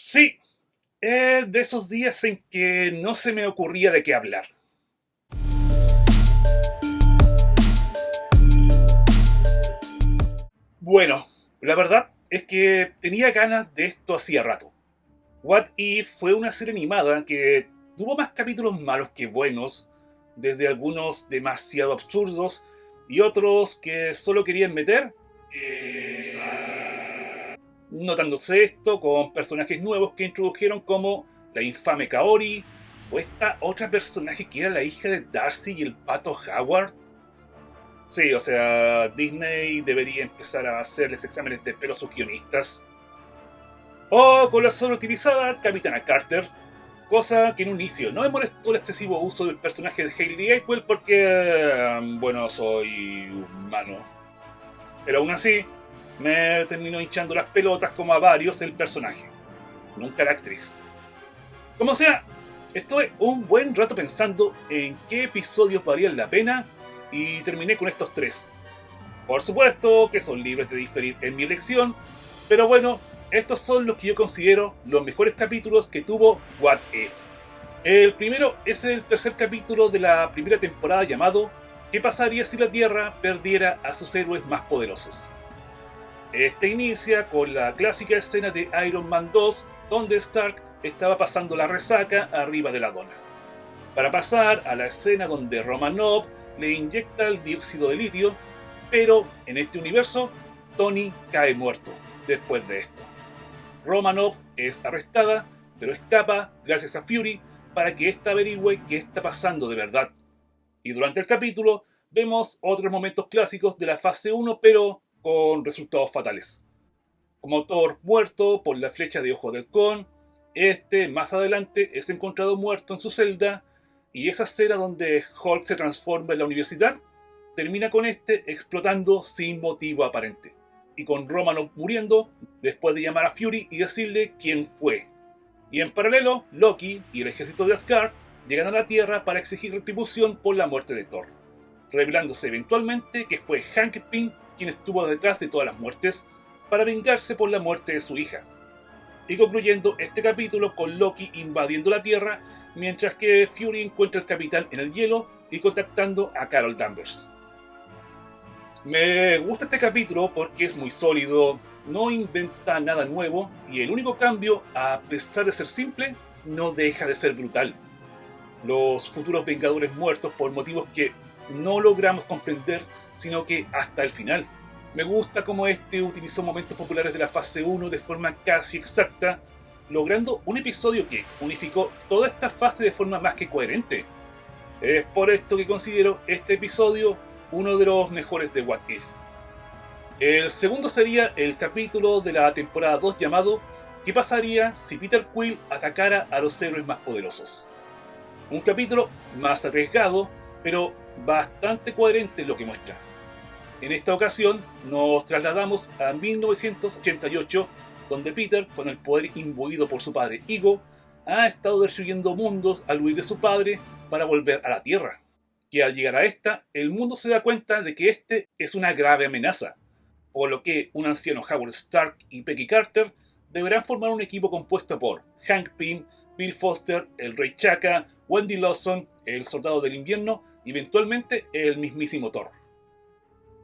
Sí, de esos días en que no se me ocurría de qué hablar. Bueno, la verdad es que tenía ganas de esto hacía rato. What If fue una serie animada que tuvo más capítulos malos que buenos, desde algunos demasiado absurdos y otros que solo querían meter notándose esto con personajes nuevos que introdujeron como la infame Kaori o esta otra personaje que era la hija de Darcy y el pato Howard. Sí, o sea, Disney debería empezar a hacerles exámenes de pelo a sus guionistas. O con la sobreutilizada Capitana Carter, cosa que en un inicio no me molestó el excesivo uso del personaje de Hayley Atwell porque, bueno, soy humano. Pero aún así, me terminó hinchando las pelotas como a varios el personaje, nunca la actriz. Como sea, estuve un buen rato pensando en qué episodios valían la pena y terminé con estos tres. Por supuesto que son libres de diferir en mi elección, pero bueno, estos son los que yo considero los mejores capítulos que tuvo What If. El primero es el tercer capítulo de la primera temporada llamado ¿Qué pasaría si la Tierra perdiera a sus héroes más poderosos? Este inicia con la clásica escena de Iron Man 2, donde Stark estaba pasando la resaca arriba de la dona, para pasar a la escena donde Romanov le inyecta el dióxido de litio, pero en este universo Tony cae muerto después de esto. Romanov es arrestada, pero escapa gracias a Fury para que ésta averigüe qué está pasando de verdad. Y durante el capítulo vemos otros momentos clásicos de la fase 1, pero con resultados fatales. Como Thor muerto por la flecha de Ojo del Halcón, más adelante es encontrado muerto en su celda, y esa escena donde Hulk se transforma en la universidad termina con explotando sin motivo aparente, y con Romanoff muriendo después de llamar a Fury y decirle quién fue. Y en paralelo, Loki y el ejército de Asgard llegan a la Tierra para exigir retribución por la muerte de Thor, revelándose eventualmente que fue Hank Pym quien estuvo detrás de todas las muertes para vengarse por la muerte de su hija. Y concluyendo este capítulo con Loki invadiendo la Tierra, mientras que Fury encuentra al capitán en el hielo y contactando a Carol Danvers. Me gusta este capítulo porque es muy sólido, no inventa nada nuevo y el único cambio, a pesar de ser simple, no deja de ser brutal. Los futuros Vengadores muertos por motivos que no logramos comprender, sino que hasta el final. Me gusta cómo utilizó momentos populares de la fase 1 de forma casi exacta, logrando un episodio que unificó toda esta fase de forma más que coherente. Es por esto que considero este episodio uno de los mejores de What If. El segundo sería el capítulo de la temporada 2 llamado ¿Qué pasaría si Peter Quill atacara a los héroes más poderosos? Un capítulo más arriesgado, pero bastante coherente en lo que muestra. En esta ocasión nos trasladamos a 1988, donde Peter, con el poder imbuido por su padre Ego, ha estado destruyendo mundos al huir de su padre para volver a la Tierra. Que al llegar a esta, el mundo se da cuenta de que es una grave amenaza, por lo que un anciano Howard Stark y Peggy Carter deberán formar un equipo compuesto por Hank Pym, Bill Foster, el Rey Chaka, Wendy Lawson, el Soldado del Invierno y eventualmente el mismísimo Thor.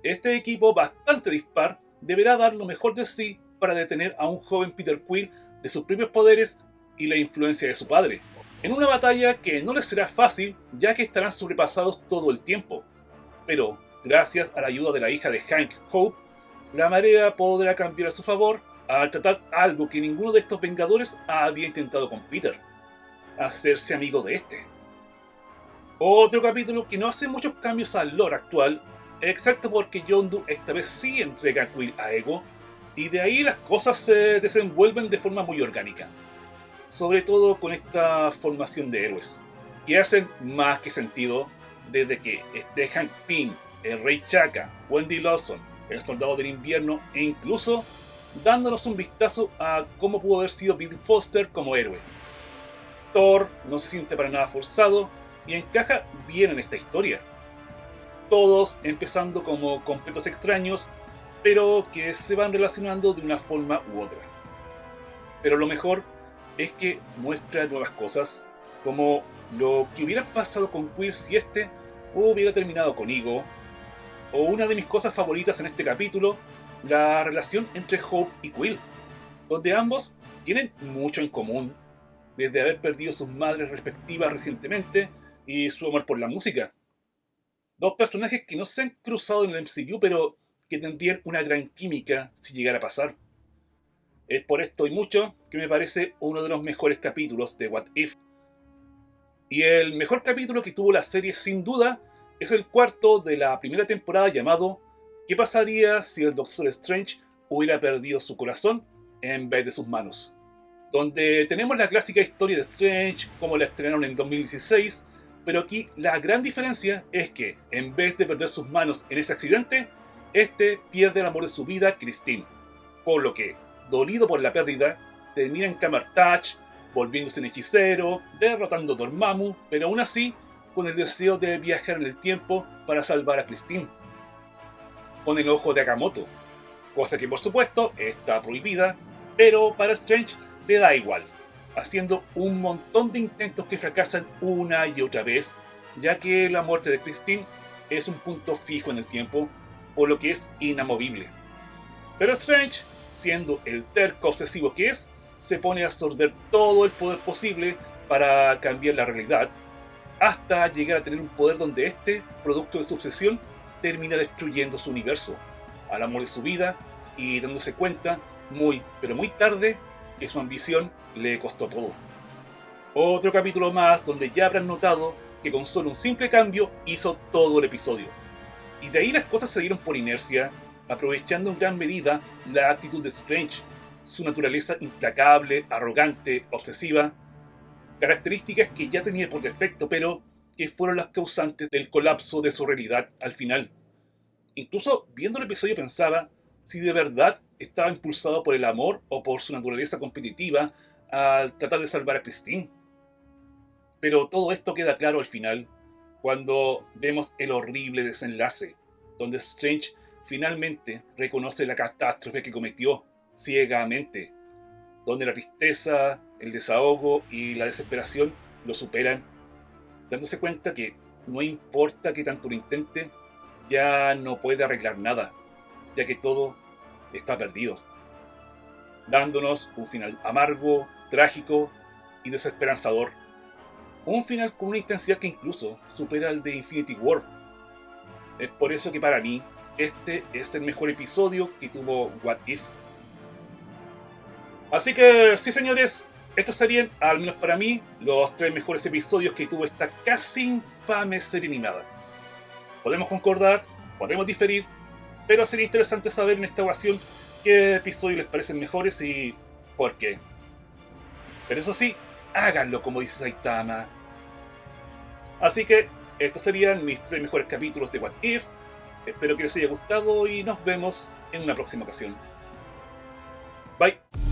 Este equipo bastante dispar deberá dar lo mejor de sí para detener a un joven Peter Quill de sus propios poderes y la influencia de su padre, en una batalla que no les será fácil ya que estarán sobrepasados todo el tiempo. Pero, gracias a la ayuda de la hija de Hank, Hope, la marea podrá cambiar a su favor al tratar algo que ninguno de estos Vengadores había intentado con Peter: hacerse amigo de Otro capítulo que no hace muchos cambios al lore actual, excepto porque Yondu esta vez sí entrega a Quill a Ego, y de ahí las cosas se desenvuelven de forma muy orgánica. Sobre todo con esta formación de héroes, que hacen más que sentido desde que esté Hank Pym, el Rey Chaka, Wendy Lawson, el Soldado del Invierno e incluso dándonos un vistazo a cómo pudo haber sido Bill Foster como héroe. Thor no se siente para nada forzado y encaja bien en esta historia. Todos empezando como completos extraños, pero que se van relacionando de una forma u otra. Pero lo mejor es que muestra nuevas cosas, como lo que hubiera pasado con Quill si este hubiera terminado con Ego, o una de mis cosas favoritas en este capítulo, la relación entre Hope y Quill, donde ambos tienen mucho en común, desde haber perdido sus madres respectivas recientemente y su amor por la música. Dos personajes que no se han cruzado en el MCU, pero que tendrían una gran química si llegara a pasar. Es por esto y mucho que me parece uno de los mejores capítulos de What If. Y el mejor capítulo que tuvo la serie sin duda es el cuarto de la primera temporada llamado ¿Qué pasaría si el Doctor Strange hubiera perdido su corazón en vez de sus manos? Donde tenemos la clásica historia de Strange como la estrenaron en 2016, pero aquí la gran diferencia es que en vez de perder sus manos en ese accidente, este pierde el amor de su vida, Christine, por lo que, dolido por la pérdida, termina en Camartage, volviéndose un hechicero, derrotando a Dormammu, pero aún así con el deseo de viajar en el tiempo para salvar a Christine. Con el ojo de Agamotto, cosa que por supuesto está prohibida, pero para Strange le da igual, haciendo un montón de intentos que fracasan una y otra vez, ya que la muerte de Christine es un punto fijo en el tiempo, por lo que es inamovible. Pero Strange, siendo el terco obsesivo que es, se pone a absorber todo el poder posible para cambiar la realidad, hasta llegar a tener un poder donde este, producto de su obsesión, termina destruyendo su universo, al amor de su vida, y dándose cuenta, muy, pero muy tarde, que su ambición le costó todo. Otro capítulo más donde ya habrán notado que con solo un simple cambio hizo todo el episodio. Y de ahí las cosas se dieron por inercia, aprovechando en gran medida la actitud de Strange, su naturaleza implacable, arrogante, obsesiva, características que ya tenía por defecto, pero que fueron las causantes del colapso de su realidad al final. Incluso viendo el episodio pensaba si de verdad estaba impulsado por el amor o por su naturaleza competitiva al tratar de salvar a Christine. Pero todo esto queda claro al final, cuando vemos el horrible desenlace, donde Strange finalmente reconoce la catástrofe que cometió ciegamente, donde la tristeza, el desahogo y la desesperación lo superan, dándose cuenta que no importa que tanto lo intente, ya no puede arreglar nada, ya que todo está perdido, dándonos un final amargo, trágico y desesperanzador. Un final con una intensidad que incluso supera el de Infinity War. Es por eso que para mí, este es el mejor episodio que tuvo What If. Así que, sí señores, estos serían, al menos para mí, los 3 mejores episodios que tuvo esta casi infame serie animada. Podemos concordar, podemos diferir, pero sería interesante saber en esta ocasión qué episodios les parecen mejores y por qué. Pero eso sí, háganlo como dice Saitama. Así que, estos serían mis 3 mejores capítulos de What If. Espero que les haya gustado y nos vemos en una próxima ocasión. Bye.